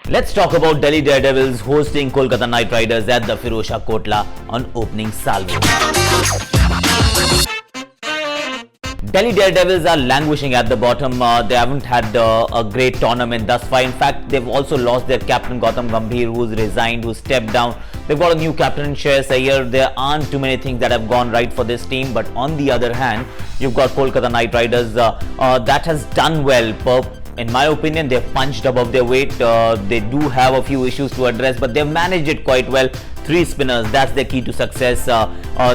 Let's talk about Delhi Daredevils hosting Kolkata Knight Riders at the Firozshah Kotla on opening salvo. Delhi Daredevils are languishing at the bottom. They haven't had a great tournament thus far. In fact, they've also lost their captain Gautam Gambhir, who's resigned, who stepped down. They've got a new captain in Shreyas Iyer. There aren't too many things that have gone right for this team. But on the other hand, you've got Kolkata Knight Riders that has done well. In my opinion, they've punched above their weight. They do have a few issues to address, but they've managed it quite well. 3 spinners, that's the key to success.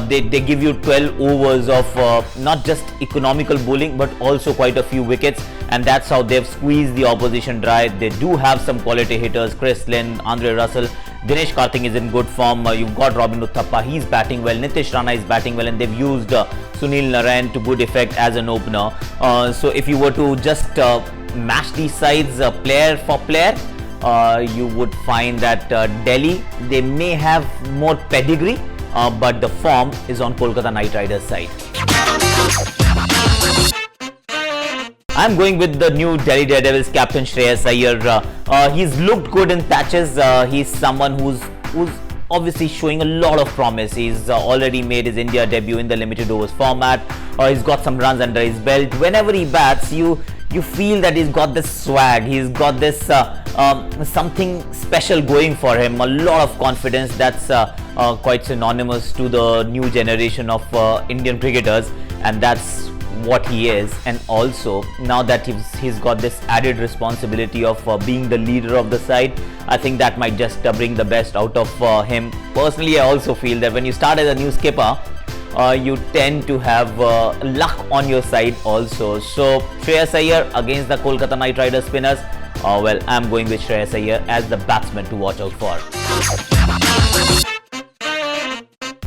They give you 12 overs of not just economical bowling, but also quite a few wickets. And that's how they've squeezed the opposition dry. They do have some quality hitters. Chris Lynn, Andre Russell, Dinesh Karthik is in good form. You've got Robin Uthappa, he's batting well. Nitish Rana is batting well, and they've used Sunil Narine to good effect as an opener. So if you were to just match these sides player for player, you would find that Delhi, they may have more pedigree, but the form is on Kolkata Knight Riders side. I'm going with the new Delhi Daredevils captain Shreyas Iyer. He's looked good in patches. He's someone who's obviously showing a lot of promise. He's already made his India debut in the limited overs format. He's got some runs under his belt. Whenever he bats, you feel that he's got this swag. He's got this something special going for him. A lot of confidence. That's quite synonymous to the new generation of Indian cricketers, and that's what he is. And also now that he's got this added responsibility of being the leader of the side, I think that might just bring the best out of him. Personally, I also feel that when you start as a new skipper, you tend to have luck on your side also. So Shreyas Iyer against the Kolkata Knight Riders spinners, well, I'm going with Shreyas Iyer as the batsman to watch out for.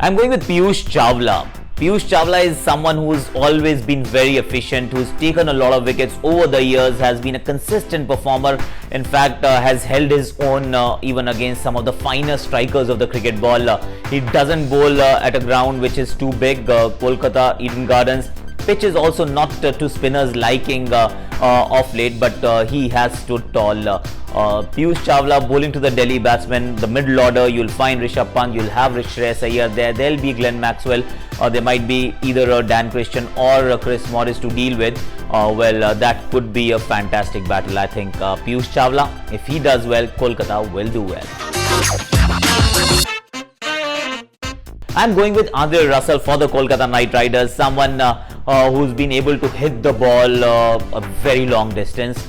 I'm going with Piyush Chawla. Piyush Chawla is someone who's always been very efficient, who's taken a lot of wickets over the years, has been a consistent performer. In fact, has held his own even against some of the finest strikers of the cricket ball. He doesn't bowl at a ground which is too big. Kolkata, Eden Gardens. Pitch is also not to spinners' liking of late, but he has stood tall. Piyush Chawla bowling to the Delhi batsmen. The middle order, you'll find Rishabh Pant, you'll have Shreyas Iyer there. There'll be Glenn Maxwell. There might be either Dan Christian or Chris Morris to deal with. That could be a fantastic battle. I think Piyush Chawla, if he does well, Kolkata will do well. I'm going with Andre Russell for the Kolkata Knight Riders, someone who's been able to hit the ball a very long distance.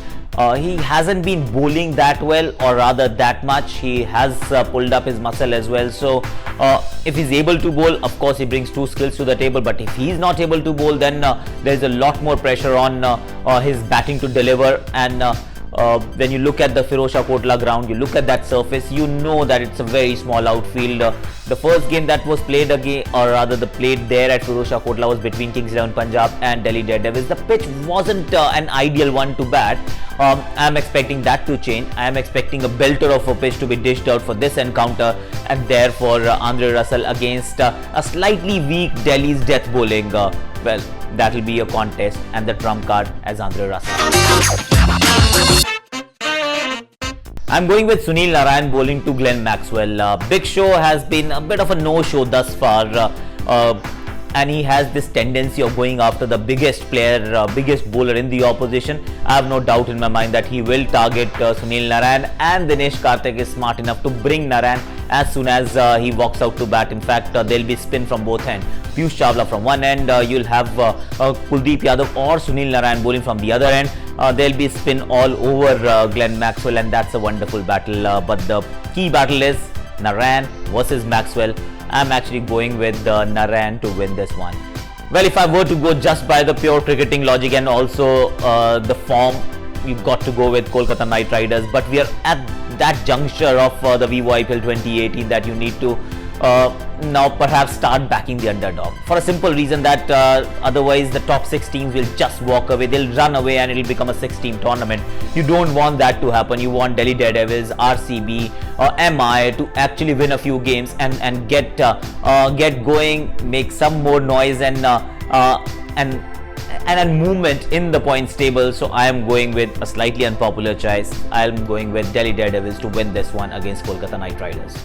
He hasn't been bowling that well, or rather that much. He has pulled up his muscle as well. So if he's able to bowl, of course he brings 2 skills to the table. But if he's not able to bowl, then there's a lot more pressure on his batting to deliver. And when you look at the Firozshah Kotla ground, you look at that surface, you know that it's a very small outfield. The first game that was played again, or rather the played there at Firozshah Kotla, was between Kings 11 Punjab and Delhi Daredevils. The pitch wasn't an ideal one to bat. I'm expecting that to change. I am expecting a belter of a pitch to be dished out for this encounter, and therefore Andre Russell against a slightly weak Delhi's death bowling. Well, that will be a contest, and the trump card as Andre Russell. I'm going with Sunil Narine bowling to Glenn Maxwell. Big Show has been a bit of a no-show thus far, and he has this tendency of going after the biggest player, biggest bowler in the opposition. I have no doubt in my mind that he will target Sunil Narine, and Dinesh Karthik is smart enough to bring Narine as soon as he walks out to bat. In fact, there'll be spin from both ends. Piyush Chawla from one end, you'll have Kuldeep Yadav or Sunil Narine bowling from the other end. There'll be spin all over Glenn Maxwell, and that's a wonderful battle. But the key battle is Narine versus Maxwell. I'm actually going with Narine to win this one. Well, if I were to go just by the pure cricketing logic and also the form, you've got to go with Kolkata Knight Riders. But we are at that juncture of the Vivo IPL 2018 that you need to now perhaps start backing the underdog, for a simple reason that otherwise the top 6 teams will just walk away. They'll run away and it'll become a 6-team tournament. You don't want that to happen. You want Delhi Daredevils, RCB or MI to actually win a few games and get going, make some more noise, and and a movement in the points table. So I am going with a slightly unpopular choice. I am going with Delhi Daredevils to win this one against Kolkata Knight Riders.